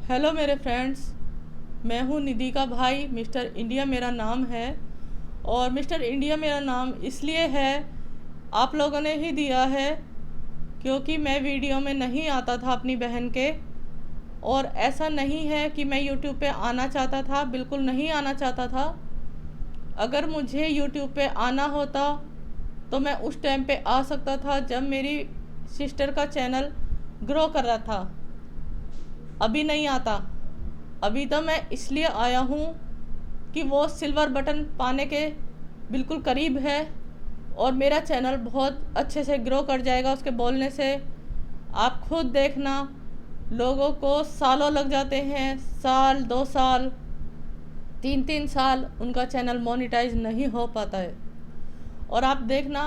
Hello मेरे friends, मैं हूँ निधि का भाई। मिस्टर इंडिया मेरा नाम है। और मिस्टर इंडिया मेरा नाम इसलिए है, आप लोगों ने ही दिया है, क्योंकि मैं वीडियो में नहीं आता था अपनी बहन के। और ऐसा नहीं है कि मैं यूट्यूब पे आना चाहता था, बिल्कुल नहीं आना चाहता था। अगर मुझे यूट्यूब पे आना होता तो मैं उस टाइम पे आ सकता था जब मेरी सिस्टर का चैनल ग्रो कर रहा था। अभी नहीं आता। अभी तो मैं इसलिए आया हूँ कि वो सिल्वर बटन पाने के बिल्कुल करीब है और मेरा चैनल बहुत अच्छे से ग्रो कर जाएगा उसके बोलने से। आप खुद देखना, लोगों को सालों लग जाते हैं, साल 2 साल 3 3 साल उनका चैनल मोनेटाइज नहीं हो पाता है। और आप देखना,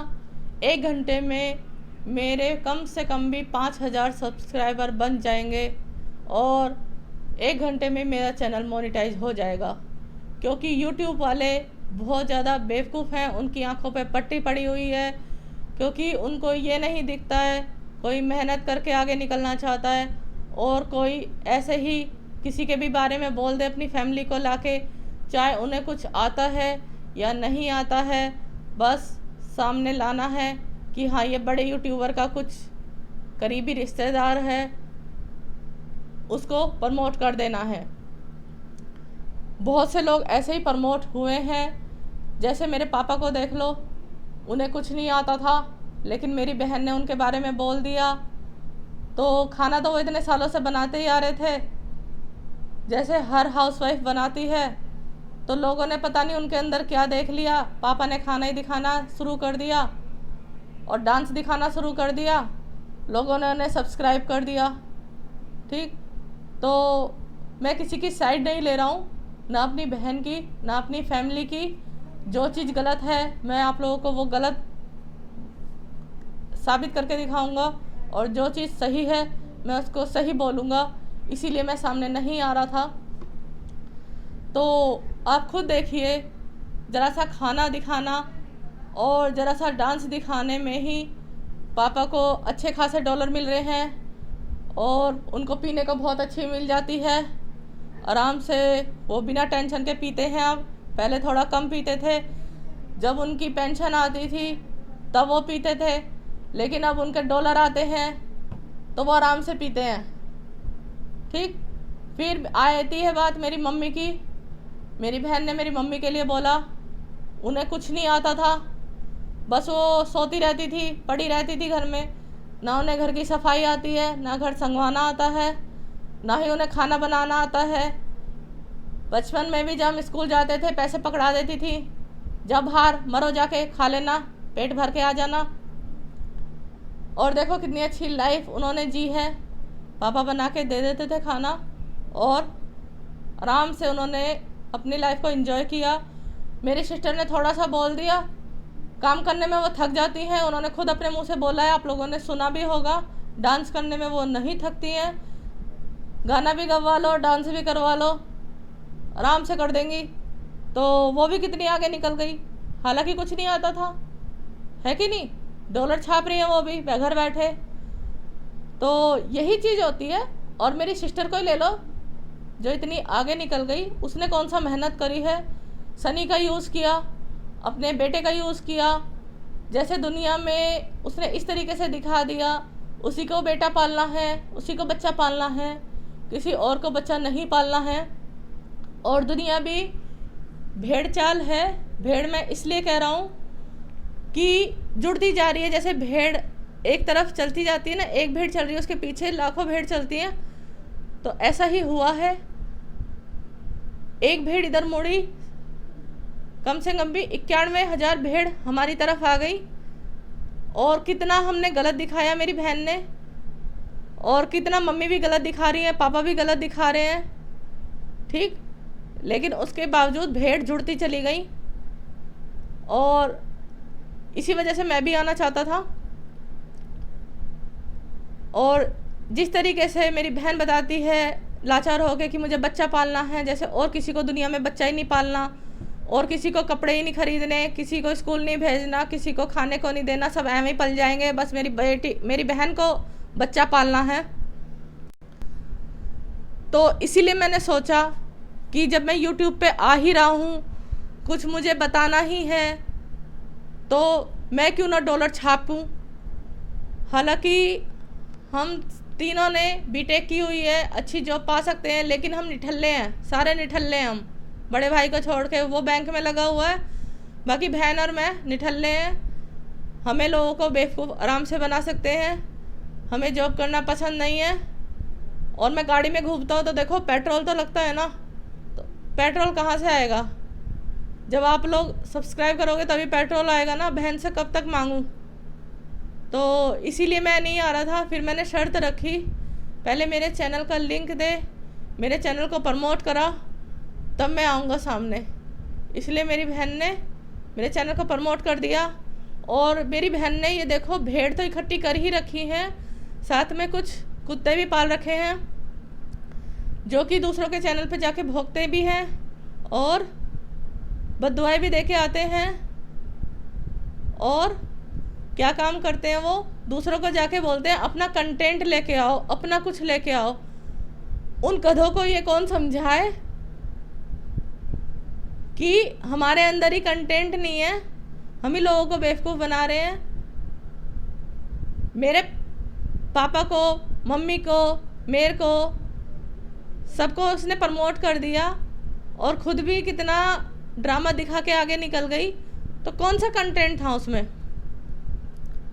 1 घंटे में मेरे कम से कम भी 5,000 सब्सक्राइबर बन जाएंगे और 1 घंटे में मेरा चैनल मोनेटाइज हो जाएगा। क्योंकि यूट्यूब वाले बहुत ज़्यादा बेवकूफ़ हैं, उनकी आंखों पे पट्टी पड़ी हुई है। क्योंकि उनको ये नहीं दिखता है, कोई मेहनत करके आगे निकलना चाहता है और कोई ऐसे ही किसी के भी बारे में बोल दे अपनी फैमिली को लाके, चाहे उन्हें कुछ आता है या नहीं आता है, बस सामने लाना है कि हाँ ये बड़े यूट्यूबर का कुछ करीबी रिश्तेदार है, उसको प्रमोट कर देना है। बहुत से लोग ऐसे ही प्रमोट हुए हैं। जैसे मेरे पापा को देख लो, उन्हें कुछ नहीं आता था, लेकिन मेरी बहन ने उनके बारे में बोल दिया तो खाना तो वो इतने सालों से बनाते ही आ रहे थे, जैसे हर हाउसवाइफ बनाती है। तो लोगों ने पता नहीं उनके अंदर क्या देख लिया, पापा ने खाना ही दिखाना शुरू कर दिया और डांस दिखाना शुरू कर दिया, लोगों ने उन्हें सब्सक्राइब कर दिया। ठीक, तो मैं किसी की साइड नहीं ले रहा हूँ, ना अपनी बहन की ना अपनी फैमिली की। जो चीज़ गलत है मैं आप लोगों को वो गलत साबित करके दिखाऊंगा और जो चीज़ सही है मैं उसको सही बोलूँगा। इसीलिए मैं सामने नहीं आ रहा था। तो आप खुद देखिए, ज़रा सा खाना दिखाना और ज़रा सा डांस दिखाने में ही पापा को अच्छे खासे डॉलर मिल रहे हैं और उनको पीने को बहुत अच्छी मिल जाती है। आराम से वो बिना टेंशन के पीते हैं। अब पहले थोड़ा कम पीते थे, जब उनकी पेंशन आती थी तब वो पीते थे, लेकिन अब उनके डॉलर आते हैं तो वो आराम से पीते हैं। ठीक, फिर आती है बात मेरी मम्मी की। मेरी बहन ने मेरी मम्मी के लिए बोला, उन्हें कुछ नहीं आता था, बस वो सोती रहती थी, पड़ी रहती थी घर में, ना उन्हें घर की सफाई आती है, ना घर संगवाना आता है, ना ही उन्हें खाना बनाना आता है। बचपन में भी जब हम स्कूल जाते थे पैसे पकड़ा देती थी, जब बाहर मरो जाके खा लेना, पेट भर के आ जाना। और देखो कितनी अच्छी लाइफ उन्होंने जी है। पापा बना के दे देते थे खाना और आराम से उन्होंने अपनी लाइफ को एंजॉय किया। मेरी सिस्टर ने थोड़ा सा बोल दिया, काम करने में वो थक जाती हैं, उन्होंने खुद अपने मुंह से बोला है, आप लोगों ने सुना भी होगा, डांस करने में वो नहीं थकती हैं। गाना भी गवा लो, डांस भी करवा लो, आराम से कर देंगी। तो वो भी कितनी आगे निकल गई, हालांकि कुछ नहीं आता था, है कि नहीं। डॉलर छाप रही है वो भी घर बैठे। तो यही चीज़ होती है। और मेरी सिस्टर को ही ले लो, जो इतनी आगे निकल गई, उसने कौन सा मेहनत करी है। सनी का यूज़ किया, अपने बेटे का यूज़ किया, जैसे दुनिया में उसने इस तरीके से दिखा दिया, उसी को बेटा पालना है, उसी को बच्चा पालना है, किसी और को बच्चा नहीं पालना है। और दुनिया भी भेड़ चाल है। भेड़ मैं इसलिए कह रहा हूँ कि जुड़ती जा रही है। जैसे भेड़ एक तरफ चलती जाती है ना, एक भेड़ चल रही है, उसके पीछे लाखों भेड़ चलती हैं, तो ऐसा ही हुआ है। एक भेड़ इधर मुड़ी, कम से कम भी 91,000 भेड़ हमारी तरफ आ गई। और कितना हमने गलत दिखाया मेरी बहन ने, और कितना मम्मी भी गलत दिखा रही है, पापा भी गलत दिखा रहे हैं। ठीक, लेकिन उसके बावजूद भेड़ जुड़ती चली गई। और इसी वजह से मैं भी आना चाहता था। और जिस तरीके से मेरी बहन बताती है लाचार हो के कि मुझे बच्चा पालना है, जैसे और किसी को दुनिया में बच्चा ही नहीं पालना, और किसी को कपड़े ही नहीं खरीदने, किसी को स्कूल नहीं भेजना, किसी को खाने को नहीं देना, सब ऐਵੇਂ ही पल जाएंगे, बस मेरी बहन को बच्चा पालना है। तो इसीलिए मैंने सोचा कि जब मैं YouTube पे आ ही रहा हूँ, कुछ मुझे बताना ही है, तो मैं क्यों ना डॉलर छापूं। हालांकि हम तीनों ने बीटेक की हुई है, अच्छी जॉब पा सकते हैं, लेकिन हम निठल्ले हैं, सारे निठल्ले हैं। हम बड़े भाई को छोड़ के, वो बैंक में लगा हुआ है, बाकी बहन और मैं निठल्ले हैं। हमें लोगों को बेवकूफ़ आराम से बना सकते हैं। हमें जॉब करना पसंद नहीं है। और मैं गाड़ी में घूमता हूँ तो देखो पेट्रोल तो लगता है ना, तो पेट्रोल कहाँ से आएगा? जब आप लोग सब्सक्राइब करोगे तभी पेट्रोल आएगा ना। बहन से कब तक मांगूँ? तो इसीलिए मैं नहीं आ रहा था। फिर मैंने शर्त रखी, पहले मेरे चैनल का लिंक दे, मेरे चैनल को प्रमोट करा, तब मैं आऊँगा सामने। इसलिए मेरी बहन ने मेरे चैनल को प्रमोट कर दिया। और मेरी बहन ने ये देखो भेड़ तो इकट्ठी कर ही रखी हैं, साथ में कुछ कुत्ते भी पाल रखे हैं जो कि दूसरों के चैनल पे जाके भौंकते भी हैं और बददुआएं भी दे के आते हैं। और क्या काम करते हैं वो? दूसरों को जाके बोलते हैं अपना कंटेंट लेके आओ, अपना कुछ लेके आओ। उन गधों को ये कौन समझाए कि हमारे अंदर ही कंटेंट नहीं है, हम ही लोगों को बेवकूफ़ बना रहे हैं। मेरे पापा को, मम्मी को, मेरे को, सबको उसने प्रमोट कर दिया और ख़ुद भी कितना ड्रामा दिखा के आगे निकल गई। तो कौन सा कंटेंट था उसमें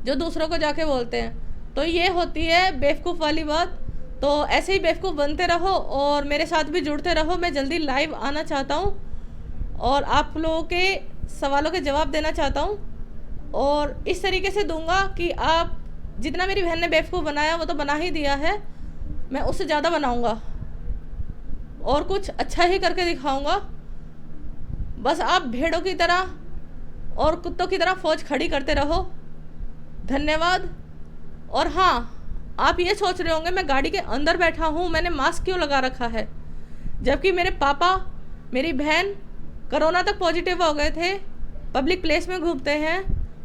जो दूसरों को जाके बोलते हैं? तो ये होती है बेवकूफ़ वाली बात। तो ऐसे ही बेवकूफ़ बनते रहो और मेरे साथ भी जुड़ते रहो। मैं जल्दी लाइव आना चाहता हूँ और आप लोगों के सवालों के जवाब देना चाहता हूँ, और इस तरीके से दूंगा कि आप जितना मेरी बहन ने बेवकूफ़ बनाया वो तो बना ही दिया है, मैं उससे ज़्यादा बनाऊंगा और कुछ अच्छा ही करके दिखाऊंगा। बस आप भेड़ों की तरह और कुत्तों की तरह फौज खड़ी करते रहो। धन्यवाद। और हाँ, आप ये सोच रहे होंगे मैं गाड़ी के अंदर बैठा हूँ, मैंने मास्क क्यों लगा रखा है, जबकि मेरे पापा, मेरी बहन कोरोना तक पॉजिटिव हो गए थे, पब्लिक प्लेस में घूमते हैं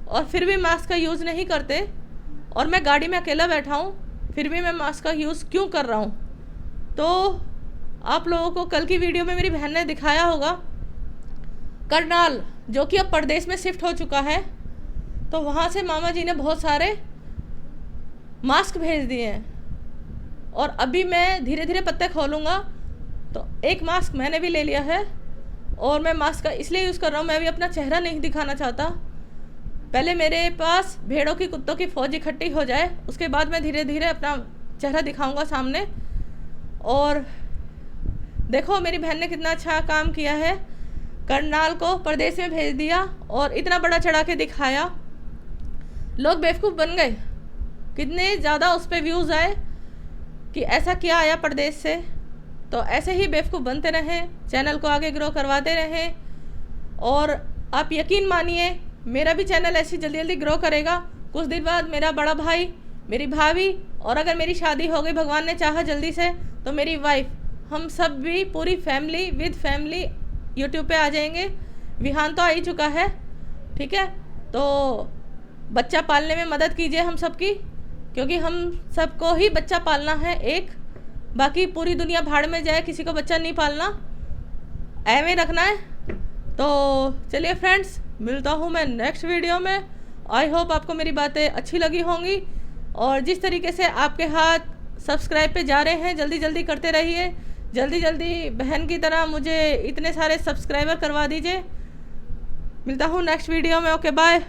और फिर भी मास्क का यूज़ नहीं करते। और मैं गाड़ी में अकेला बैठा हूँ, फिर भी मैं मास्क का यूज़ क्यों कर रहा हूँ? तो आप लोगों को कल की वीडियो में मेरी बहन ने दिखाया होगा करनाल, जो कि अब परदेश में शिफ्ट हो चुका है, तो वहाँ से मामा जी ने बहुत सारे मास्क भेज दिए हैं और अभी मैं धीरे धीरे पत्ते खोलूँगा। तो एक मास्क मैंने भी ले लिया है और मैं मास्क का इसलिए यूज़ कर रहा हूँ, मैं भी अपना चेहरा नहीं दिखाना चाहता। पहले मेरे पास भेड़ों की, कुत्तों की फौज इकट्ठी हो जाए, उसके बाद मैं धीरे धीरे अपना चेहरा दिखाऊंगा सामने। और देखो मेरी बहन ने कितना अच्छा काम किया है, करनाल को परदेश में भेज दिया और इतना बड़ा चढ़ा के दिखाया। लोग बेवकूफ़ बन गए, कितने ज़्यादा उस पर व्यूज़ आए कि ऐसा क्या आया परदेश से। तो ऐसे ही बेवकूफ़ बनते रहें, चैनल को आगे ग्रो करवाते रहें। और आप यकीन मानिए मेरा भी चैनल ऐसी जल्दी जल्दी ग्रो करेगा। कुछ दिन बाद मेरा बड़ा भाई, मेरी भाभी, और अगर मेरी शादी हो गई भगवान ने चाहा जल्दी से, तो मेरी वाइफ, हम सब भी पूरी फैमिली विद फैमिली यूट्यूब पे आ जाएंगे। विहान तो आ ही चुका है, ठीक है। तो बच्चा पालने में मदद कीजिए हम सबकी, क्योंकि हम सबको ही बच्चा पालना है एक। बाकी पूरी दुनिया भाड़ में जाए, किसी को बच्चा नहीं पालना, ऐਵੇਂ रखना है। तो चलिए फ्रेंड्स, मिलता हूँ मैं नेक्स्ट वीडियो में। आई होप आपको मेरी बातें अच्छी लगी होंगी, और जिस तरीके से आपके हाथ सब्सक्राइब पे जा रहे हैं, जल्दी जल्दी करते रहिए, जल्दी जल्दी बहन की तरह मुझे इतने सारे सब्सक्राइबर करवा दीजिए। मिलता हूँ नेक्स्ट वीडियो में। Okay bye.